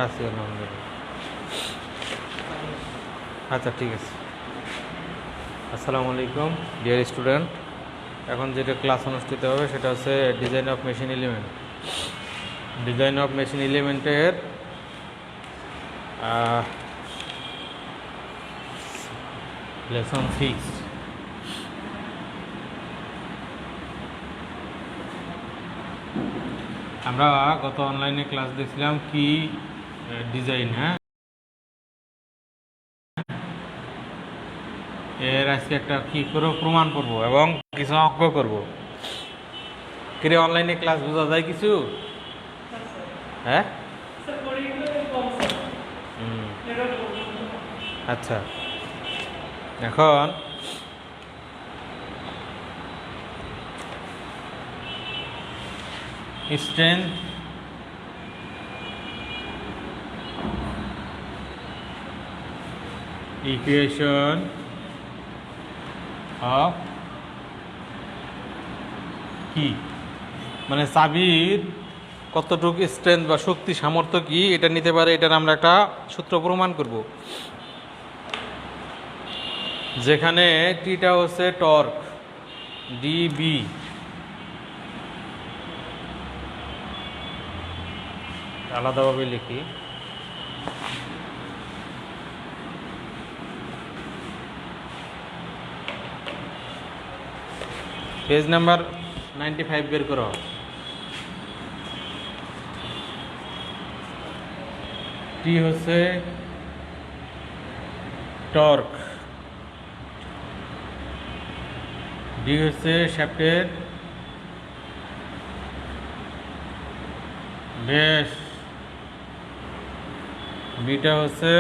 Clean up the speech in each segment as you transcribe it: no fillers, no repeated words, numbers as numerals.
আছি আলহামদুলিল্লাহ। আচ্ছা ঠিক আছে। আসসালামু আলাইকুম ডিয়ার স্টুডেন্ট। এখন যেটা ক্লাস অনুষ্ঠিত হবে সেটা হচ্ছে design of machine element. Design of machine এলিমেন্টের লেসন 6। আমরা গত অনলাইনে ক্লাস দেখছিলাম কি ডিজাইন, হ্যাঁ, এর আজকে একটা কি করে প্রমাণ করব এবং কিছু অঙ্ক করব। কিরে অনলাইনে ক্লাস বোঝা যায় কিছু? হ্যাঁ, আচ্ছা। এখন স্ট্রেংথ ইকুয়েশন অফ কি, মানে চাবির কতটুকু স্ট্রেংথ বা শক্তি সামর্থ্য কি এটা নিতে পারে, এটার আমরা একটা সূত্র প্রমাণ করব। যেখানে টিটা হচ্ছে টর্ক ডিবি, আলাদাভাবে লিখি। পেজ নাম্বার 95 বের করো। টি হচ্ছে টর্ক, ডি হচ্ছে শ্যাফটের ব্যাস, বিটা হচ্ছে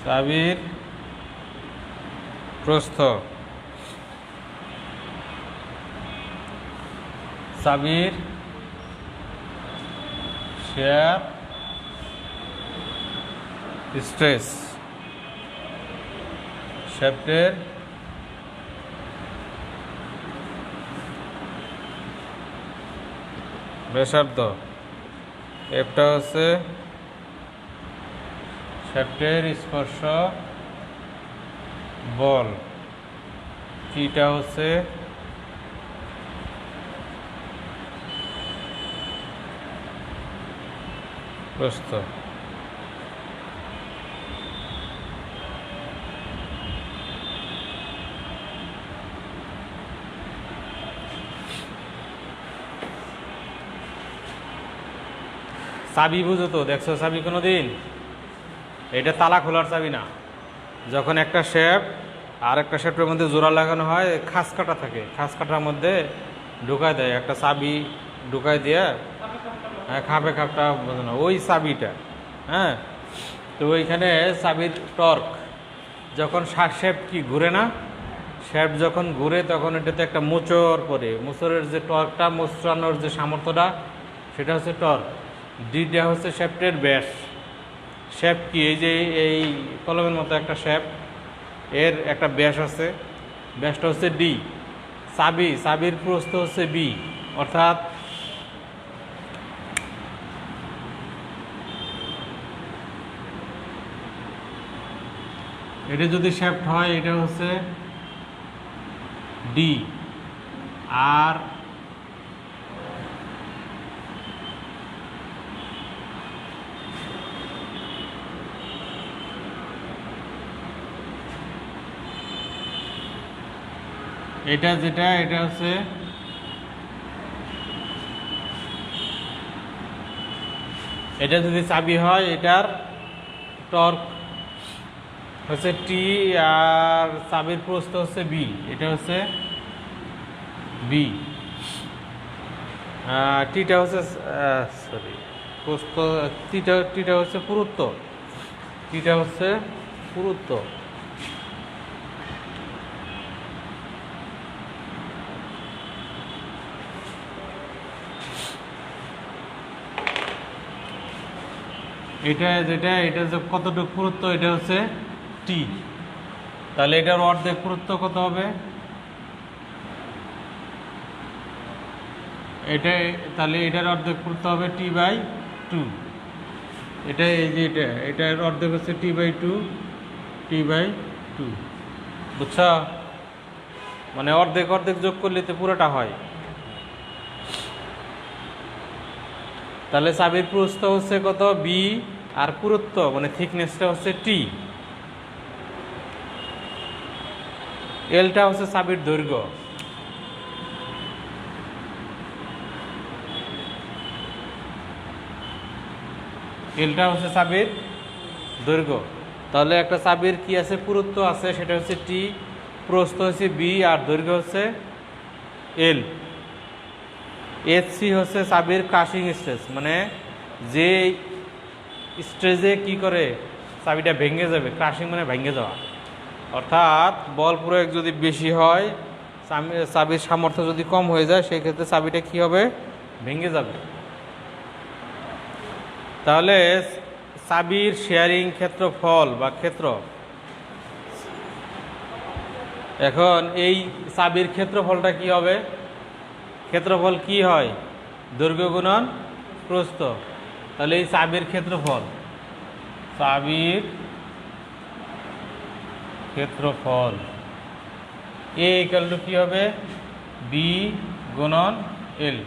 চাবির প্রস্থ, চাবির শেপ স্ট্রেস, শ্যাফটের ব্যাসার্ধ, এফটা হচ্ছে শ্যাফটের স্পর্শ বল, টিটা হচ্ছে প্রস্থ। চাবি বুঝো তো, দেখছো চাবি কোনো দিন? এটা তালা খোলার চাবি না। যখন একটা শেপ আর একটা শেপের মধ্যে জোড়া লাগানো হয়, খাস কাটা থাকে, খাস কাটার মধ্যে ঢুকায় দেয় একটা চাবি, ঢুকায় দিয়ে, হ্যাঁ, খাপে খাপটা বোঝো না, ওই চাবিটা, হ্যাঁ। তো ওইখানে চাবির টর্ক যখন শেপ কি ঘুরে না, শেপ যখন ঘুরে তখন এটাতে একটা মোচড় পড়ে, মোচড়ের যে টর্কটা, মোচড়ানোর যে সামর্থ্যটা, সেটা হচ্ছে টর্ক। ডিটা হচ্ছে শ্যাফটের ব্যাস। শেপ কি, এই যে এই কলমের মতো একটা শেপ, এর একটা ব্যাস আছে, ব্যাসটা হচ্ছে ডি। চাবির প্রস্থ হচ্ছে বি, অর্থাৎ এটা যদি শেফট হয় এটা হচ্ছে ডি, আর এটা যেটা, এটা হচ্ছে এটা যদি চাবি হয় এটার টর্ক হচ্ছে টি, আর চাবির প্রস্থ হচ্ছে বি, এটা হচ্ছে বি। টিটা হচ্ছে সরি প্রস্থ, টিটা হচ্ছে পুরুত্ব, টিটা হচ্ছে পুরুত্ব। এটা যেটা, এটা যে কতটুকু পুরুত্ব, এটা হচ্ছে টি, তাহলে এটার অর্ধেক পুরুত্ব কত হবে? এটা তাহলে এটার অর্ধেক করতে হবে T/2। এটা এই যে এটার অর্ধেক হচ্ছে T/2, T/2, বুঝছো? মানে অর্ধেক অর্ধেক যোগ করলে তো পুরোটা হয়। তাহলে চাবির প্রস্থ হচ্ছে কত B, আর পুরুত্ব মানে থিকনেসটা হচ্ছে T। এলটা হচ্ছে চাবির দৈর্ঘ্য। এলটা হচ্ছে চাবির দৈর্ঘ্য। তাহলে একটা চাবির কি আছে, পুরুত্ব আছে, সেটা হচ্ছে T, প্রস্থ হচ্ছে B, আর দৈর্ঘ্য হচ্ছে L। HC হচ্ছে চাবির ক্রাশিং স্ট্রেস, মানে যে স্ট্রেজে কি করে চাবিটা ভেঙে যাবে। ক্রাশিং মানে ভেঙে যাওয়া, অর্থাৎ বল প্রয়োগ যদি বেশি হয়, চাবির সামর্থ্য যদি কম হয়ে যায়, সেই ক্ষেত্রে চাবিটা কি হবে, ভেঙে যাবে। তাহলে চাবির শেয়ারিং ক্ষেত্রফল বা ক্ষেত্র, এখন এই চাবির ক্ষেত্রফলটা কি হবে? ক্ষেত্রফল কি হয়? দৈর্ঘ্য গুণন প্রস্থ। তাহলে এই চাবির ক্ষেত্রফল, চাবির ক্ষেত্রফল A = কি হবে? B গুণন L।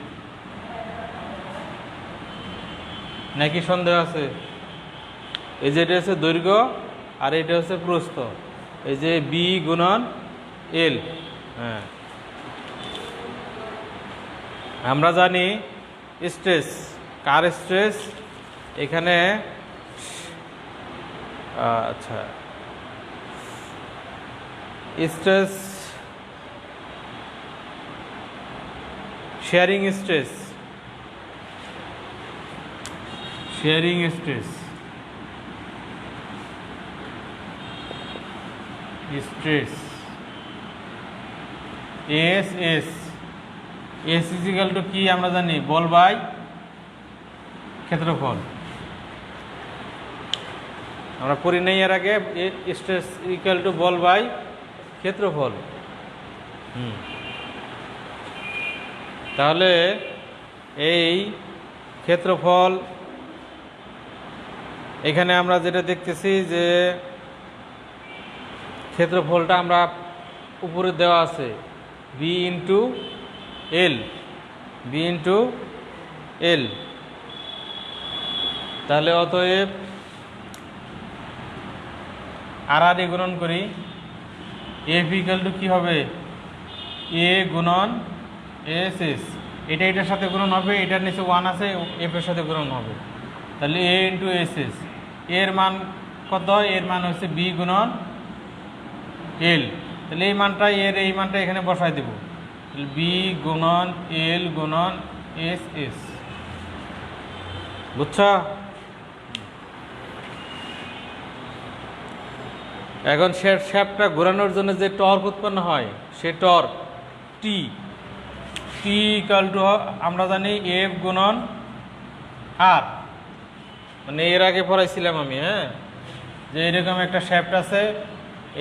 নাকি সন্দেহ আছে? এই যে এটা হচ্ছে দৈর্ঘ্য আর এটা হচ্ছে প্রস্থ, এই যে B গুণন L। হ্যাঁ, আমরা জানি স্ট্রেস, কার স্ট্রেস এখানে, আচ্ছা stress, shearing stress, shearing stress, stress s s s equal to কি আমরা জানি? বল বাই ক্ষেত্রফল। আমরা পড়ি নাই এর আগে, স্ট্রেস ইকুয়াল টু বল বাই ক্ষেত্রফল। তাহলে এই ক্ষেত্রফল এখানে আমরা যেটা দেখতেছি যে ক্ষেত্রফলটা আমরা উপরে দেওয়া আছে B × L, B × L। তাহলে অতএব আর গুণন করি, F = কি হবে? A গুণন SS। এটা এটার সাথে গুণন হবে, এটার নিচে 1 আছে, F এর সাথে গুণন হবে। তাহলে A × SS, এর মান কত? এর মান হচ্ছে B গুণন L। তাহলে এই মানটা, এই মানটা এখানে বসাই দেব, B গুণন L গুণন SS। বুঝছো? এখন শ্যাফটটা ঘোরানোর জন্য যে টর্ক উৎপন্ন হয়, সে টর্ক T = আমরা জানি F গুণন R। মানে এর আগে পড়াইছিলাম আমি, হ্যাঁ, যে এরকম একটা শ্যাফট আছে,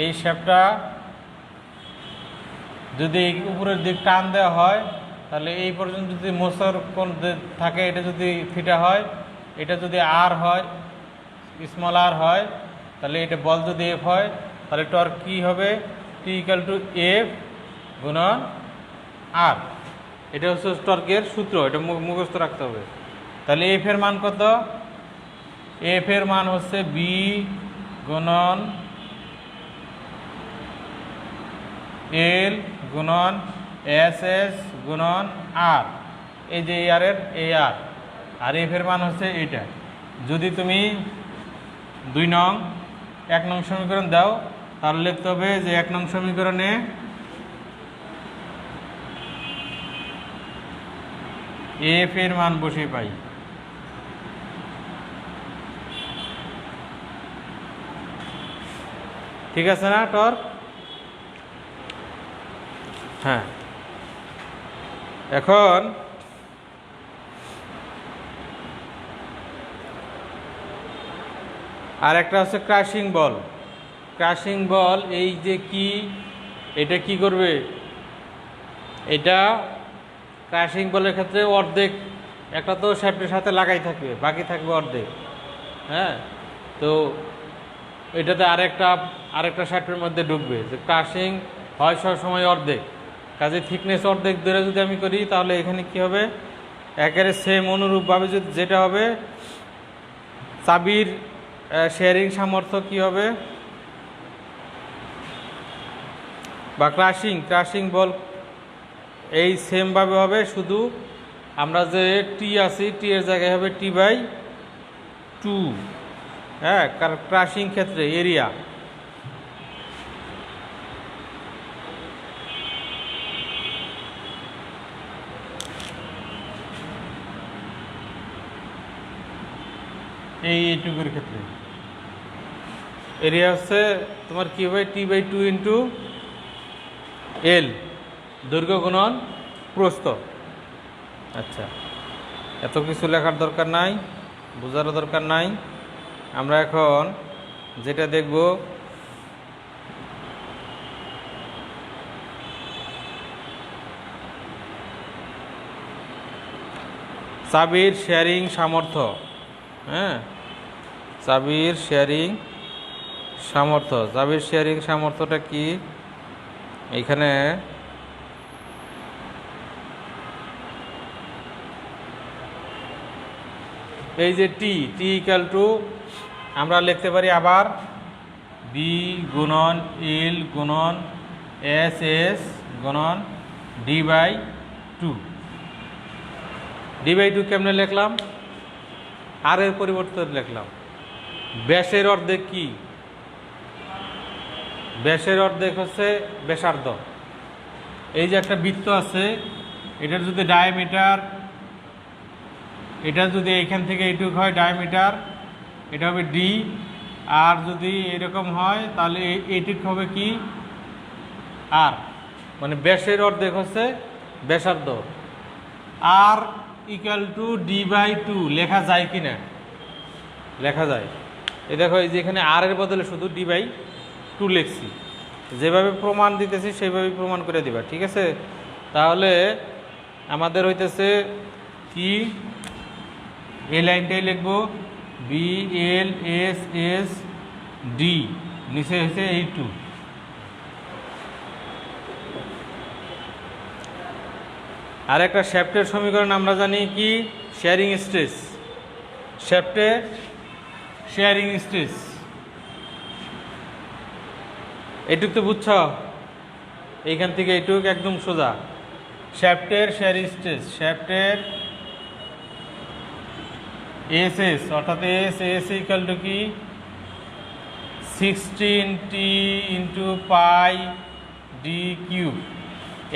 এই শ্যাফটটা যদি উপরের দিক টান দেওয়া হয়, তাহলে এই পর্যন্ত যদি মোচর কোণ থাকে, এটা যদি থিটা হয়, এটা যদি R হয়, স্মল r হয়, তাহলে এটা বল যদি F হয়, তাহলে টর্ক কি হবে? T = F গুণন R। এটা হচ্ছে টর্কের সূত্র, এটা মুখস্থ রাখতে হবে। তাহলে F এর মান কত? F এর মান হচ্ছে B গুণন L গুণন SS গুণন R। এই যে আর এর এই আর, আর F এর মান হচ্ছে এটা। যদি তুমি 1 নং সমীকরণ দাও, তাহলে লিখতে হবে যে 1 নং সমীকরণে F এর মান বসে পাই। ঠিক আছে না টর্ক? হ্যাঁ, এখন আর একটা হচ্ছে ক্রাশিং বল। ক্রাশিং বল এই যে কি, এটা কি করবে? এটা ক্রাশিং বলের ক্ষেত্রে অর্ধেক একটা তো শ্যাফটের সাথে লাগাই থাকবে, বাকি থাকবে অর্ধেক। হ্যাঁ, তো এটাতে আরেকটা শ্যাফটের মধ্যে ঢুকবে, যে ক্রাশিং হয় সব সময় অর্ধেক, কাজে থিকনেস অর্ধেক ধরে যদি আমি করি তাহলে এখানে কি হবে, একেবারে সেম অনুরূপভাবে যদি যেটা হবে চাবির শেয়ারিং সামর্থ্য কি হবে, বা ক্রাশিং বল এই সেমভাবে হবে, শুধু আমরা যে টি আছি টি এর জায়গায় হবে T/2। হ্যাঁ, কারণ ক্রাশিং ক্ষেত্রে এরিয়া এইটুকুর ক্ষেত্রে এরিয়া হচ্ছে তোমার কি হবে T/2 ইন্টু এল, দৈর্ঘ্য গুণন প্রস্থ। আচ্ছা, এত কিছু লেখার দরকার নাই, বোঝারও দরকার নাই। আমরা এখন যেটা দেখব চাবির শেয়ারিং সামর্থ্য। হ্যাঁ, চাবির শেয়ারিং সামর্থ্যটা কি, এইখানে এই যে টি ইকুয়াল টু আমরা লিখতে পারি আবার বি গুণন এল গুণন এস গুণন D/2। D/2 কেমনে লিখলাম, আর এর পরিবর্তে লিখলাম ব্যাসের অর্ধেক কি, ব্যাসের অর্ধেক হচ্ছে ব্যাসার্ধ। এই যে একটা বৃত্ত আছে, এটার যদি ডায়ামিটার, এটা যদি এইখান থেকে এইটুক হয় ডায়ামিটার, এটা হবে D, আর যদি এরকম হয় তাহলে এইটুক হবে কি আর, মানে ব্যাসের অর্ধেক হচ্ছে ব্যাসার্ধ। আর ইকুয়াল টু D/2 লেখা যায় কি না, লেখা যায়। এই দেখো, এই যে এখানে আর এর বদলে শুধু D/2 লিখছি, যেভাবে প্রমাণ দিতেছি সেইভাবেই প্রমাণ করে দিবা, ঠিক আছে। তাহলে আমাদের হইতেছে কি, এই লাইনটাই লিখবো BLSSD, নিচে হয়েছে এই 2। আর একটা শ্যাফটের সমীকরণ আমরা জানি কি, শেয়ারিং স্ট্রেস, শ্যাফটে শেয়ারিং স্ট্রেস, এইটুক তো বুঝছ, এইখান থেকে এইটুক একদম সোজা। শ্যাফটের শেয়ারিং স্ট্রেস, শ্যাফটের এস অর্থাৎ এস ইকুয়াল টু কি 16T ইন্টু πD3।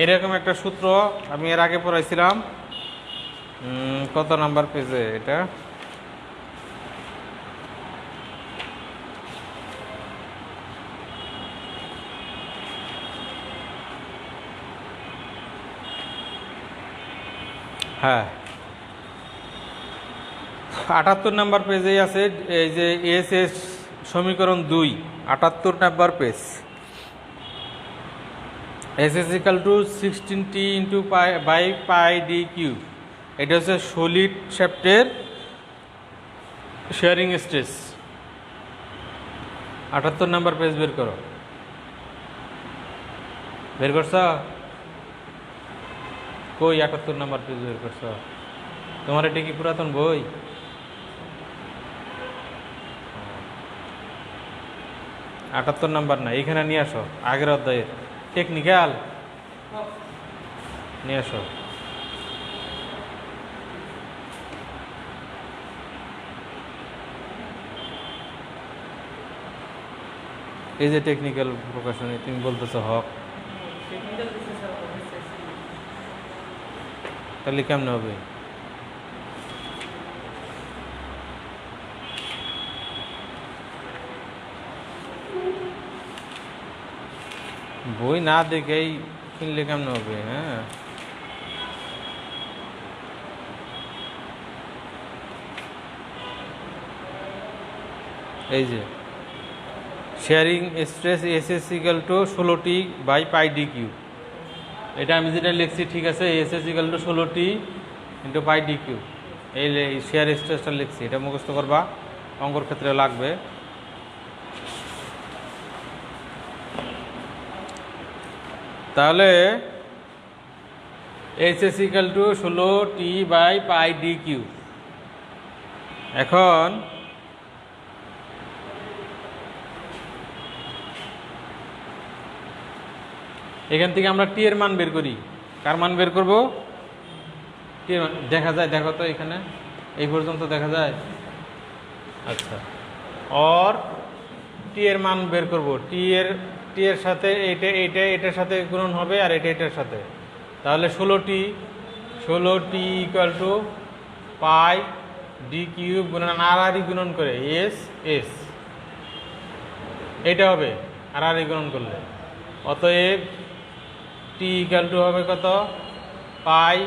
এরকম একটা সূত্র আমি এর আগে পড়াইছিলাম, কত নাম্বার পেজে এটা, হ্যাঁ 78 নাম্বার পেজেই আছে। এই যে এস সমীকরণ 2, 78 number page. S equal to 16T into πD3, এটা হচ্ছে সলিড শ্যাফটের শেয়ারিং স্ট্রেস। 78 নাম্বার পেজ বের করো, বের করছ কই? 78 নাম্বার পেজ বের করছ? তোমার এটা কি পুরাতন বই? 78 নাম্বার না, এখানে নিয়ে আসো, আগের অধ্যায়ের টেকনিক্যাল নিয়ে আসো। এই যে টেকনিক্যাল প্রকাশনী, তুমি বলতেছো হক, তাহলে কেমন হবে? বই না দেখেই কিনলে কেমন হবে? হ্যাঁ, এই যে shearing stress s equal to 16T/πD3। এটা আমি যেটা লিখছি ঠিক আছে, s s equal to 16t into pi d cube, এই শেয়ার স্ট্রেসটা লিখছি, এটা মুখস্থ করবা, অঙ্কর ক্ষেত্রে লাগবে। তাহলে h s equal to 16t by pi d cube. এখন এখান থেকে আমরা টি এর মান বের করি। কার মান বের করব? টি এর মান দেখা যায়, দেখো তো এখানে এই পর্যন্ত দেখা যায়। আচ্ছা, और টি এর মান বের করব। টি এর সাথে এটার সাথে গুণন হবে, আর এটার সাথে। তাহলে 16t equal to pi D cube গুণন আর গুণন করে এস এস, এটা হবে আর গুণন করলে। অতএব টি ইকুয়াল টু হবে কত? Pi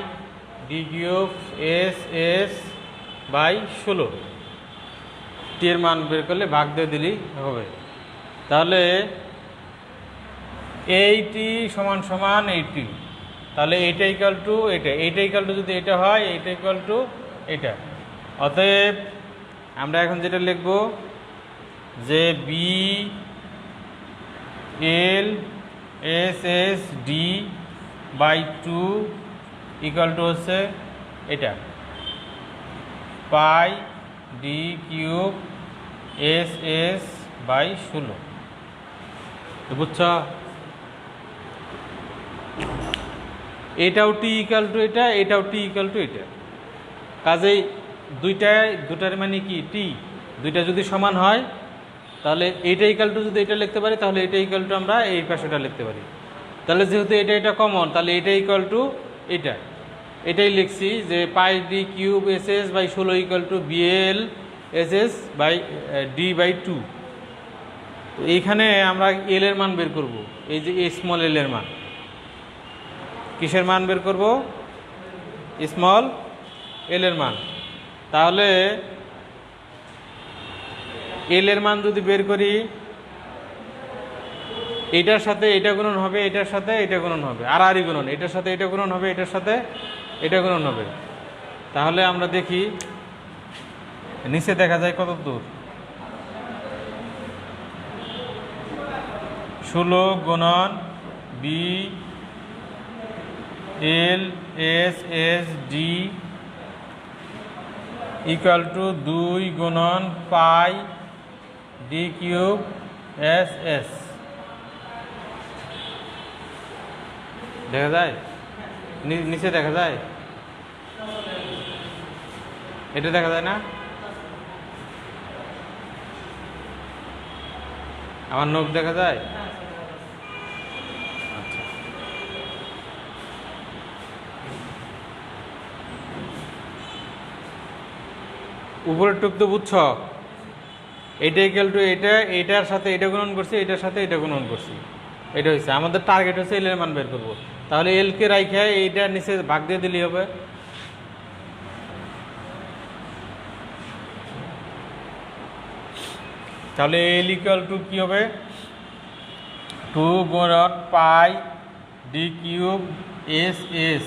D cube S S by 16। T এর মান বের করলে ভাগ দিয়ে দিলেই হবে। তাহলে এইটি সমান সমান এইটি, তাহলে এইটা ইকুয়াল টু এইটা ইকুয়াল টু যদি এটা হয়, এইটা ইকুয়াল টু এটা। অতএব আমরা এখন যেটা লিখব যে B L S S D by 2 equal to হচ্ছে এটা pi D cube S S by 16। বুঝছ? এটাও টি ইকুয়াল টু এটা, এটাও টি ইকুয়াল টু এটা। কাজেই দুটার মানে কি? টি। দুইটা যদি সমান হয় তাহলে এইটা ইকুয়াল টু যদি এটা লিখতে পারি, তাহলে এটা ইকুয়াল টু আমরা এই পাশেটা লিখতে পারি। তাহলে যেহেতু এটা কমন, তাহলে এটা ইকুয়াল টু এটাই লিখছি যে pi D cube S S by 16 equal to BL S S by D by 2। তো এইখানে আমরা এল এর মান বের করব। এই যে স্মল এল এর মান, কিসের মান বের করব? স্মল এল এর মান। তাহলে এল এর মান যদি বের করি, এটার সাথে এটা গুণন হবে, এটার সাথে এটা গুণন হবে, আর গুণন, এটার সাথে এটা গুণন হবে, এটার সাথে এটা গুণন হবে। তাহলে আমরা দেখি নিচে দেখা যায় কত দূর। 16 গুণন b L S S d equal to 2 গুণন pi D cube S s. দেখা যায় নিচে দেখা যায়, এটা দেখা যায় না? আমার নখ দেখা যায়? আচ্ছা, উপরের টুক তো বুঝছ? এটা ইকুয়াল টু এটার সাথে এটা গুণন করছি, এটার সাথে এটা গুণন করছি, এটা হচ্ছে আমাদের টার্গেট হচ্ছে এল এর মান বের করবো। তাহলে এল কে রাইখে এইটা নিচে ভাগ দিয়ে দিলেই হবে। তাহলে এল ইকুয়াল টু কি হবে? 2 গুণন pi D cube S S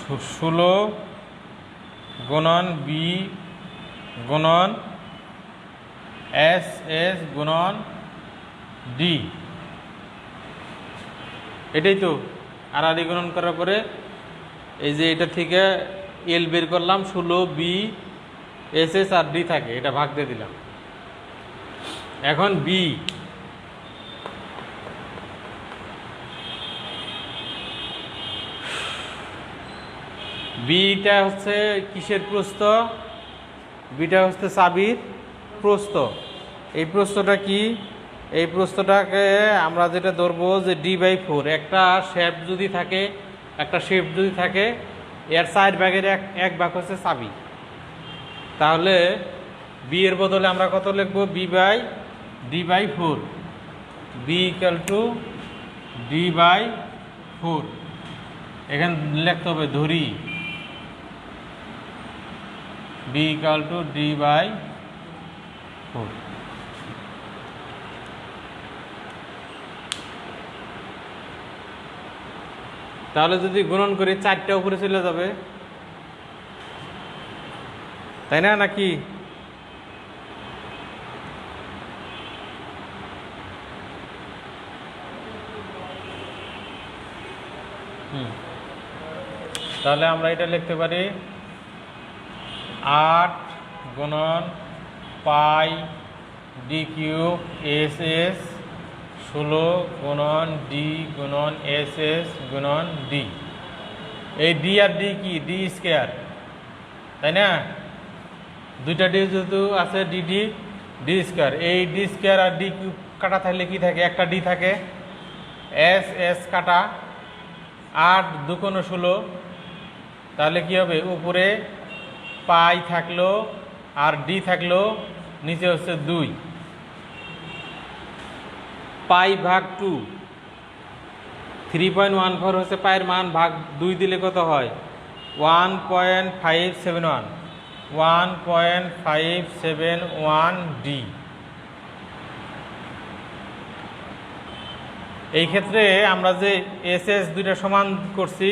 16 গুণন বি গুণন এস এস গুণন ডি। এটাই তো। আর গুণন করার পরে এই যে এটা থেকে এল বের করলাম, 16 বি এস এস আর ডি থাকে, এটা ভাগ দিয়ে দিলাম। এখন বিটা হচ্ছে কিসের প্রস্থ? বিটা হচ্ছে চাবির প্রস্থ। এই প্রস্থটা কি? এই প্রস্থটাকে আমরা যেটা ধরবো যে ডি বাই 4। একটা শেপ যদি থাকে, এর 4 ভাগের এক ভাগ হচ্ছে চাবি। তাহলে বি এর বদলে আমরা কত লিখবো? B by D by 4। B equal to d by 4। এখানে লিখতে হবে ধরি b equal to d by 4। তাহলে যদি গুণন করি 4টা উপরে চলে যাবে, তাই না? নাকি তাহলে আমরা এটা লিখতে পারি 8 গুণন pi D cube S S 16 গুণন ডি গুণন এস এস গুণন ডি। এই ডি আর ডি কি? ডি স্কোয়ার, তাই না? দুইটা ডি যেহেতু আছে, ডি ডি স্কোয়ার। এই ডি স্কোয়ার আর ডি কিউব কাটা থাকলে কি থাকে? একটা ডি থাকে, এস এস কাটা, 8 2 16। তাহলে কি হবে? উপরে পাই থাকলো আর ডি থাকলো, নিচে হচ্ছে 2 পাই ভাগ 2। 3.14 হচ্ছে পায়ের মান, ভাগ 2 দিলে কত হয়? 1.571 1.571 ডি। এই ক্ষেত্রে আমরা যে এস এস দুইটা সমান করছি,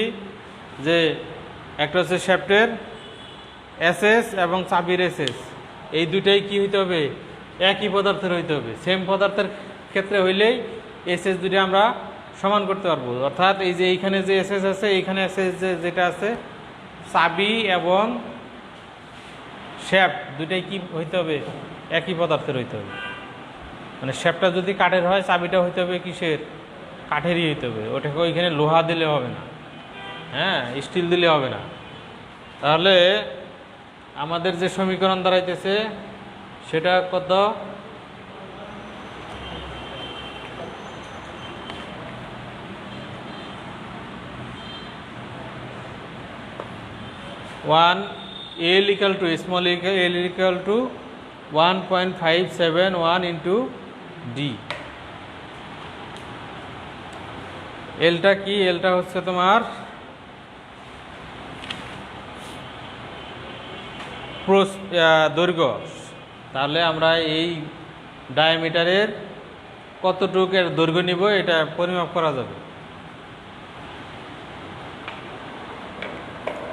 যে একটা হচ্ছে শ্যাফটের এস এস এবং চাবির এস এস, এই দুইটাই কি হইতে হবে? একই পদার্থের হইতে হবে। সেম পদার্থের ক্ষেত্রে হইলেই এস এস দুইটা আমরা সমান করতে পারবো। অর্থাৎ এই যে এইখানে যে এস এস আছে, এইখানে এস এস যেটা আছে, চাবি এবং শ্যাফট দুইটাই কি হইতে হবে? একই পদার্থের হইতে হবে। মানে শ্যাফটটা যদি কাঠের হয়, চাবিটা হইতে হবে কিসের? কাঠেরই হইতে হবে। ওটাকে ওইখানে লোহা দিলে হবে না, হ্যাঁ, স্টিল দিলে হবে না। তাহলে আমাদের যে সমীকরণ দাঁড়াইতেছে সেটা কত? L equal to small l equal to 1.571 into D। এলটা কি? এলটা হচ্ছে তোমার দৈর্ঘ্য। তাহলে আমরা এই ডায়ামিটারের কতটুকের দৈর্ঘ্য নিব এটা পরিমাপ করা যাবে।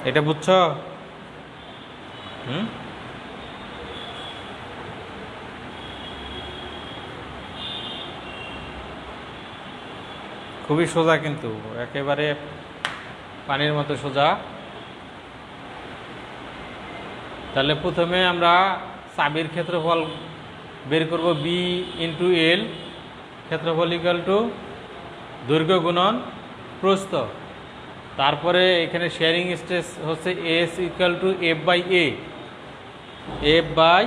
এটা বুঝছো? খুবই সোজা, কিন্তু একেবারে পানির মতো সোজা। তাহলে প্রথমে আমরা চাবির ক্ষেত্রফল বের করব, বি ইন্টু এল, ক্ষেত্রফল ইকুয়াল টু দৈর্ঘ্য গুণন প্রস্থ। তারপরে এখানে শেয়ারিং স্ট্রেস হচ্ছে S equal to F by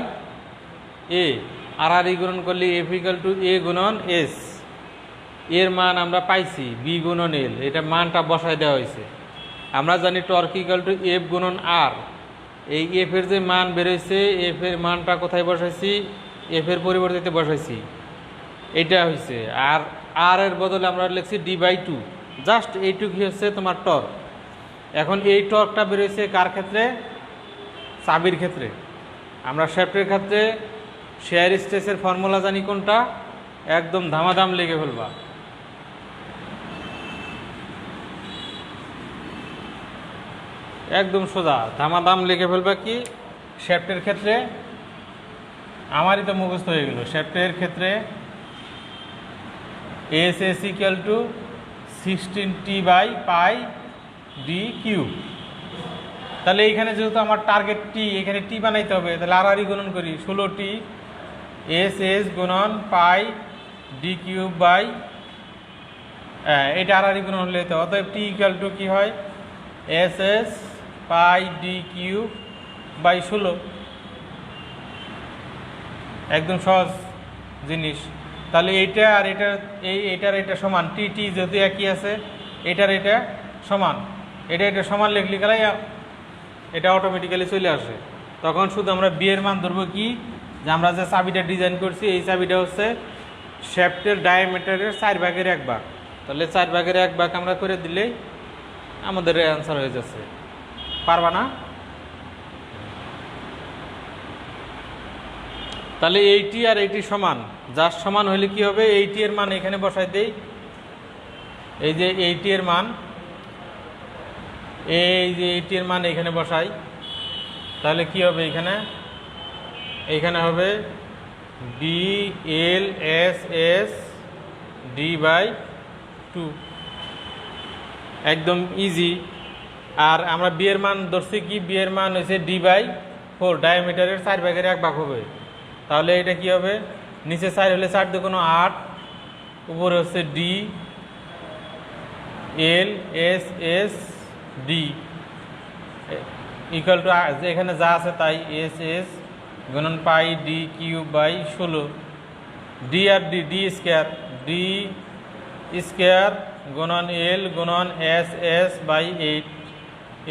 A, আর গুণন করলে এফ ইকুয়াল টু এ গুণন এস। এর মান আমরা পাইছি বি গুণন এল, এটা মানটা বসায় দেওয়া হয়েছে। আমরা জানি টর্ক ইকুয়াল টু এফ গুণন আর। এই এফ এর যে মান বেরোইছে, এফ এর মানটা কোথায় বসাইছি? এফ এর পরিবর্তে বসাইছি, এটা হয়েছে। আর আর এর বদলে আমরা লিখছি ডি বাই 2। জাস্ট এইটুকুই হচ্ছে তোমার টর্ক। এখন এই টর্কটা বেরোইছে কার ক্ষেত্রে? চাবির ক্ষেত্রে। আমরা শ্যাফটের ক্ষেত্রে শেয়ার স্ট্রেসের ফর্মুলা জানি কোনটা? একদম ধামাধাম লেগে ফেলবা। একদম সোজা ধামাধাম লিখে ফেলবা। কি শ্যাফটের ক্ষেত্রে? আমারই তো মুখস্থ হয়ে গেল। শ্যাফটের ক্ষেত্রে s S equal to 16t by pi D cube. তাহলে এইখানে যেহেতু আমার টার্গেট টি, এখানে টি বানাইতে হবে, তাহলে আর গুণন করি 16t এস এস গুণন পাই ডি কিউব বাই, এটা আর গুণন হলে তো, অতএব টি ইকুয়াল টু কি হয়? S s pi D cube by 16। একদম সহজ জিনিস। তাহলে এইটা আর এটা, এইটার এটা সমান, টি টি যেহেতু একই আছে, এটার এটা সমান, এটা সমান লিখলি গেলেই এটা অটোমেটিক্যালি চলে আসে। তখন শুধু আমরা বি এর মান ধরবো কি? যে আমরা যে চাবিটা ডিজাইন করছি, এই চাবিটা হচ্ছে শ্যাফটের ডায়ামিটারের 4/1 ভাগ। তাহলে 4/1 ভাগ আমরা করে দিলেই আমাদের অ্যান্সার হয়ে যাচ্ছে। পারবা না? তাহলে এইটি আর এইটি সমান, যার সমান হলে কি হবে? এইটি এর মান এখানে বসাই দেই। এই যে এইটি এর মান এই যে এইটি এর মান এখানে বসাই, তাহলে কি হবে এইখানে হবে D L S S D/2, একদম ইজি। আর আমরা বি এর মান ধরছি কি, বি এর মান হয়েছে D/4, ডায়ামিটারের 4/1 হবে। তাহলে এটা কি হবে, নিচে 4 হলে 4 2 8, উপরে হচ্ছে D L S S d equal two এখানে যা আছে তাই এস এস গুণন পাই D³/16, ডি আর ডি ডি স্কোয়ার গুণন এল গুণন SS/8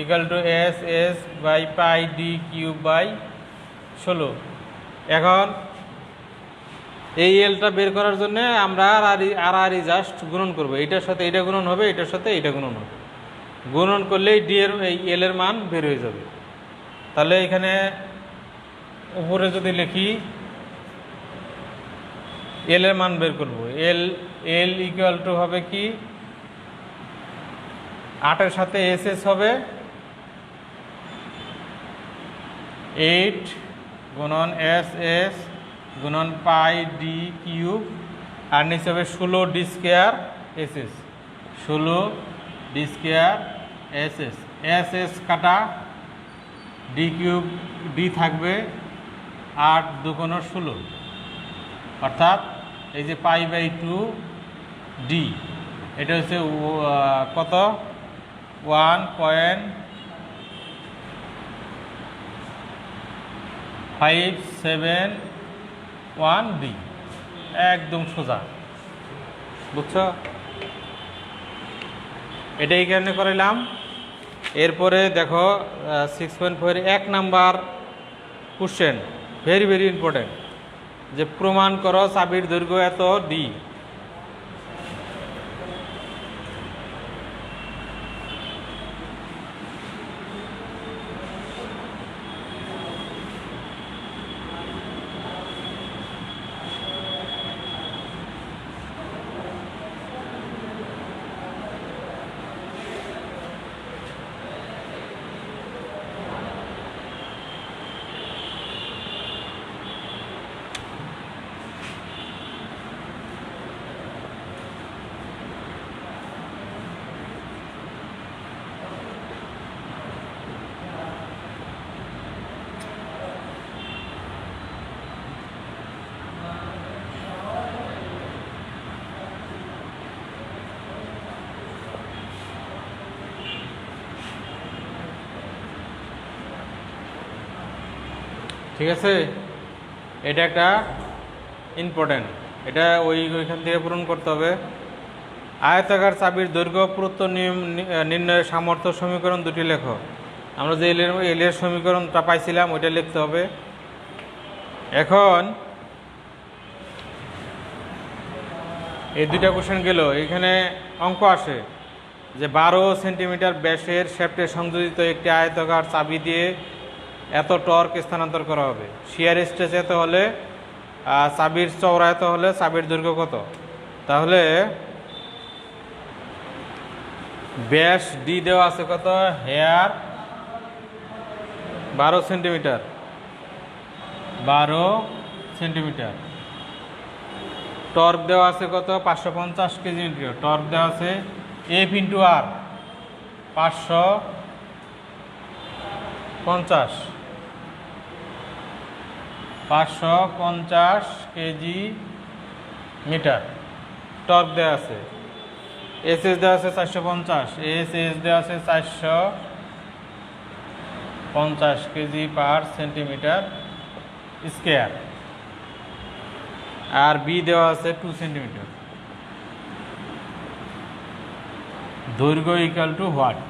ইকুয়াল টু SS/পাই D³/16। এখন এই এলটা বের করার জন্য আমরা আর জাস্ট গুণন করবো, এটার সাথে এটা গুণন হবে, এটার সাথে এটা গুণন হবে, গুণন করলেই ডি এর এই এল এর মান বের হয়ে যাবে। তাহলে এখানে উপরে যদি লিখি এল এর মান বের করব, এল ইকুয়াল টু হবে কি 8 এর সাথে এস এস হবে 8 গুণন এস এস গুণন পাই D³ আর নিচে হবে 16 D² SS, 16 D² SS, SS কাটা D³ ডি থাকবে 8 2 16, অর্থাৎ এই যে পাই/2 ডি, এটা হচ্ছে কত 1.571 ডি, একদম সোজা, বুঝছো? এটা এই কারণে করাইলাম। এরপরে দেখো 6.4 1 number question, very very important, যে প্রমাণ করো চাবির দৈর্ঘ্য এত ডি। ঠিক আছে, এটা একটা ইম্পর্টেন্ট, এটা ওইখান থেকে পূরণ করতে হবে। আয়তাকার চাবির দৈর্ঘ্য পুরুত্ব নির্ণয়ের সামর্থ্য সমীকরণ দুটি লেখো। আমরা যে এলের সমীকরণটা পাইছিলাম ওইটা লিখতে হবে। এখন এই দুইটা কোশ্চেন গেল, এখানে অঙ্ক আসে যে 12 সেন্টিমিটার ব্যাসের শ্যাফটে সংযোজিত একটি আয়তাকার চাবি দিয়ে এত টর্ক স্থানান্তর করা হবে। শিয়ার স্ট্রেস এত হলে চাবির চওড়া এত হলে চাবির দৈর্ঘ্য কত? তাহলে ব্যাস ডি দেওয়া আছে কত, হেয়ার 12 সেন্টিমিটার, 12 সেন্টিমিটার। টর্ক দেওয়া আছে কত, 550 কেজি মিটার। টর্ক দেওয়া আছে এফ ইন্টু আর 550 কেজি মিটার টর্ক দেওয়া আছে। এস এস দেওয়া আছে 450, এস দেওয়া আছে 450 কেজি পার সেন্টিমিটার স্কোয়ার, আর বি দেওয়া আছে 2 সেন্টিমিটার। দৈর্ঘ্য ইকুয়াল টু হোয়াট?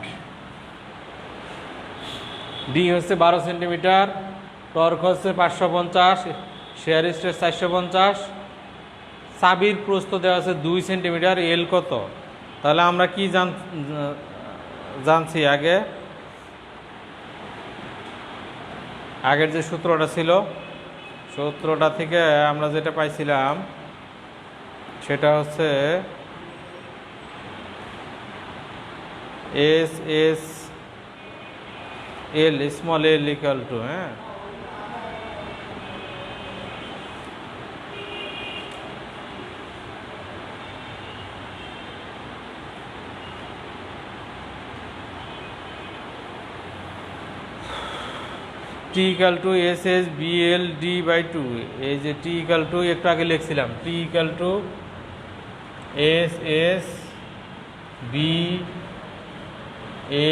ডি হচ্ছে 12 সেন্টিমিটার, টর্ক হচ্ছে 550, শেয়ার স্ট্রেস 450, চাবির প্রস্থ দেওয়া আছে 2 সেন্টিমিটার, এল কত? তাহলে আমরা কি জানছি আগের যে সূত্রটা ছিল, সূত্রটা থেকে আমরা যেটা পাইছিলাম সেটা হচ্ছে S S L small L equal to, হ্যাঁ, T equal to S S B L D by two. এই যে টি ইকাল টু একটু আগে লিখছিলাম, T equal to S S B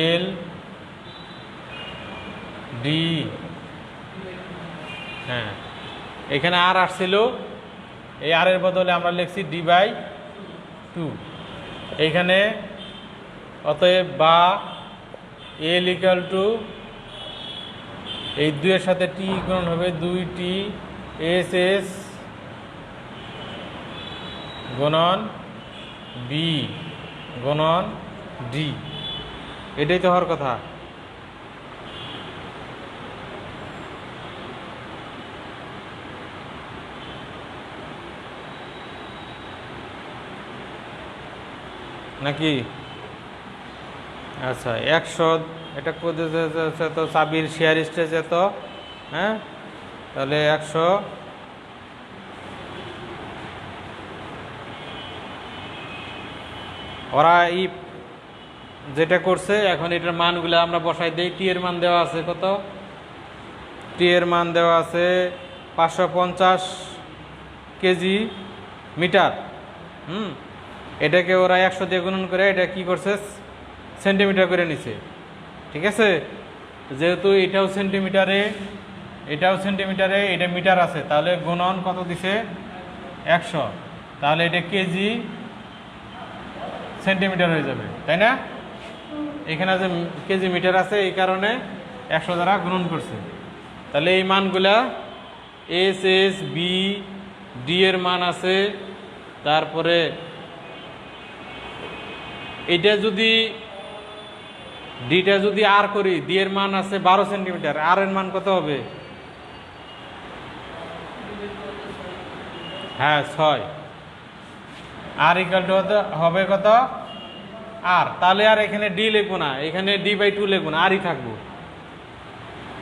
L D, হ্যাঁ, এখানে আর আসছিল, এই আর এর বদলে আমরা লিখছি ডি বাই টু। এইখানে অতএব বা এল ইকাল টু এই দুইয়ের সাথে টি গুণন হবে 2t এস এস গুণন বি গুণন ডি, এটাই তো হওয়ার কথা। নাকি? আচ্ছা, 100 এটা তো সাবির শেয়ার স্টেজে তো, হ্যাঁ, তাহলে 100 ওরা এই যেটা করছে এখন এটার মানগুলো আমরা বসাই দিই। টি এর মান দেওয়া আছে কত? টি এর মান দেওয়া আছে 550 কেজি মিটার। এটাকে ওরা 100 দিয়ে গুণন করে এটা কি করছে, সেন্টিমিটার করে নিছে। ঠিক আছে, যেহেতু এটাও সেন্টিমিটারে এটাও সেন্টিমিটারে, এটা মিটার আছে, তাহলে গুণন কত দিছে 100, তাহলে এটা কেজি সেন্টিমিটার হয়ে যাবে, তাই না? এখানে যে কেজি মিটার আছে এই কারণে 100 দ্বারা গুণন করছে। তাহলে এই মানগুলা এস এস বি ডি এর মান আছে, তারপরে এটা যদি ডিটা যদি আর করি, ডি এর মান আছে 12 সেন্টিমিটার, আর এর মান কত হবে? হ্যাঁ 6, আর ইকাল টু হবে কত? আর, তাহলে আর এখানে ডি লিখবো না, এখানে ডি বাই 2 লিখবো না, আরই থাকবো।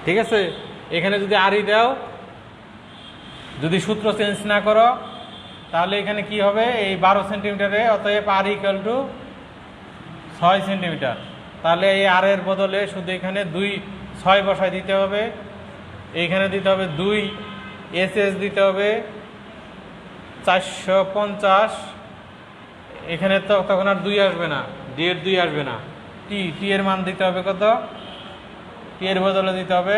ঠিক আছে, এখানে যদি আরই দাও, যদি সূত্র চেঞ্জ না করো, তাহলে এখানে কি হবে, এই 12 সেন্টিমিটারে, অতএব আর ইকাল টু 6 সেন্টিমিটার। তাহলে এই আর এর বদলে শুধু এখানে 6 বসায় দিতে হবে, এইখানে দিতে হবে 2 এস এস দিতে হবে 450, এখানে তো তখন আর 2 আসবে না, ডি এর 2 আসবে না, টি এর মান দিতে হবে কত? টি এর বদলে দিতে হবে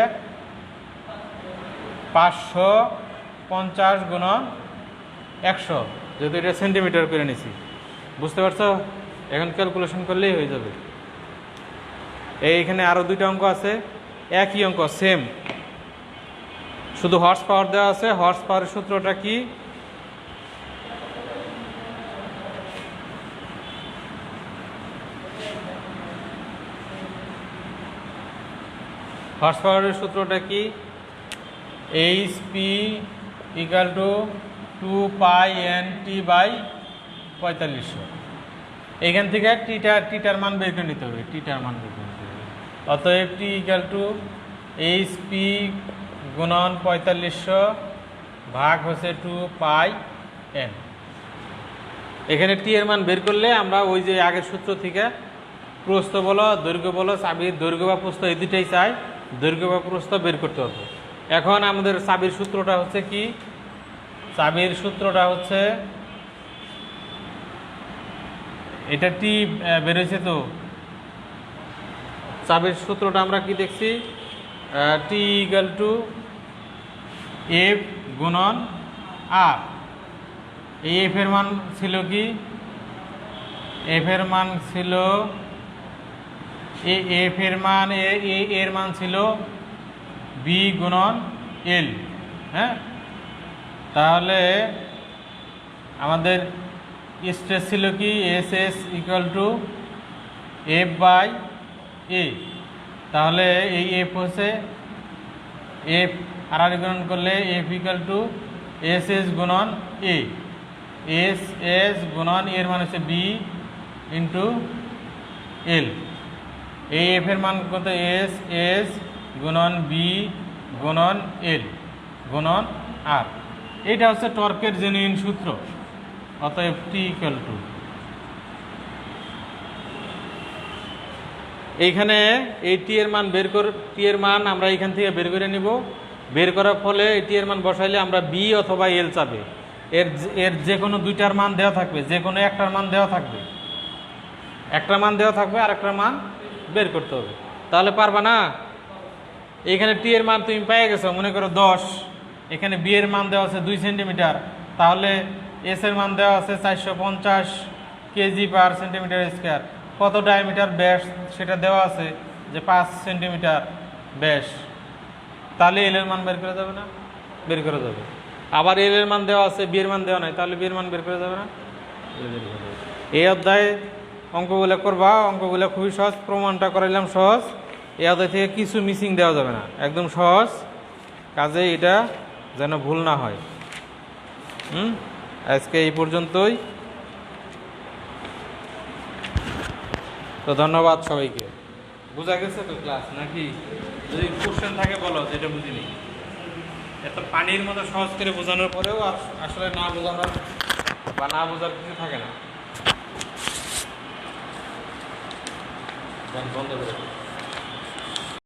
550 গুণন 100, যেহেতু এটা সেন্টিমিটার করে নিছি। বুঝতে পারছো? এখন ক্যালকুলেশন করলেই হয়ে যাবে। এইখানে আরও 2টা অঙ্ক আছে, একই অঙ্ক, সেম, শুধু হর্স পাওয়ার দেওয়া আছে। হর্স পাওয়ারের সূত্রটা কি? হর্স পাওয়ারের সূত্রটা কি? H p equal to 2 pi n t by 4500। এইখান থেকে টিটার মান বের করে নিতে হবে, টিটার মান বের করে নিতে হবে। অতএব টি ইকাল টু এইচ পি গুণন 4500 ভাগ হচ্ছে 2 পাই এন। এখানে টি এর মান বের করলে আমরা ওই যে আগের সূত্র থেকে প্রস্থ বলো দৈর্ঘ্য বলো, চাবির দৈর্ঘ্য বা প্রস্থ এই দুটাই চাই, দৈর্ঘ্য বা প্রস্থ বের করতে হবে। এখন আমাদের চাবির সূত্রটা হচ্ছে কি? চাবির সূত্রটা হচ্ছে এটা টি বেরোয়েছে, তো চাবির সূত্রটা আমরা কি দেখছি? টি ইকাল টু এফ গুণন আর। এই এফ এর মান ছিল কি? এফ এর মান ছিল এফ এর মান এর মান ছিল বি গুণন এল। হ্যাঁ, তাহলে আমাদের স্ট্রেস ছিল কি? S S equal to F by A. তাহলে এই এফ হচ্ছে এফ আর গুণন করলে F equal to S S গুণন এ। এস এস গুণন এর মান হচ্ছে বি ইন্টু এল। এই এফ এর মান কত, এস এস গুণন বি গুণন এল গুণন আর। এটা হচ্ছে টর্কের জেনুইন সূত্র। অতএব টি ইকুয়াল টু, এইখানে এই টি এর মান টি এর মান আমরা এইখান থেকে বের করে নিব। বের করার ফলে এই টি এর মান বসাইলে আমরা বি অথবা এল চাবে। এর যে কোনো দুইটার মান দেওয়া থাকবে, যে কোনো একটার মান দেওয়া থাকবে, একটা মান দেওয়া থাকবে আর একটা মান বের করতে হবে। তাহলে পারবা না? এইখানে টি এর মান তুমি পেয়ে গেছো, মনে করো 10, এখানে বি এর মান দেওয়া আছে 2 সেন্টিমিটার, তাহলে এস এর মান দেওয়া আছে 450 কেজি পার সেন্টিমিটার স্কোয়ার। কত ডায়ামিটার ব্যাস সেটা দেওয়া আছে যে 5 সেন্টিমিটার ব্যাস। তাহলে এল এর মান বের করে যাবে না? বের করে যাবে। আবার এল এর মান দেওয়া আছে, বি এর মান দেওয়া নাই, তাহলে বি এর মান বের করে যাবে না? এই অধ্যায়ে অঙ্কগুলো করবা, অঙ্কগুলো খুবই সহজ, প্রমাণটা করাইলাম সহজ। এই অধ্যায় থেকে কিছু মিসিং দেওয়া যাবে না, একদম সহজ কাজে, এটা যেন ভুল না হয়। আজকে এই পর্যন্তই। তো ধন্যবাদ সবাইকে। বোঝা গেছে তো ক্লাস নাকি? যদি কোশ্চেন থাকে বলো যেটা বুঝিনি। এত পানির মতো সহজ করে বোঝানোর পরেও আসলে না বোঝানোর বা না বোঝার কিছু থাকে না। বন্ধ করে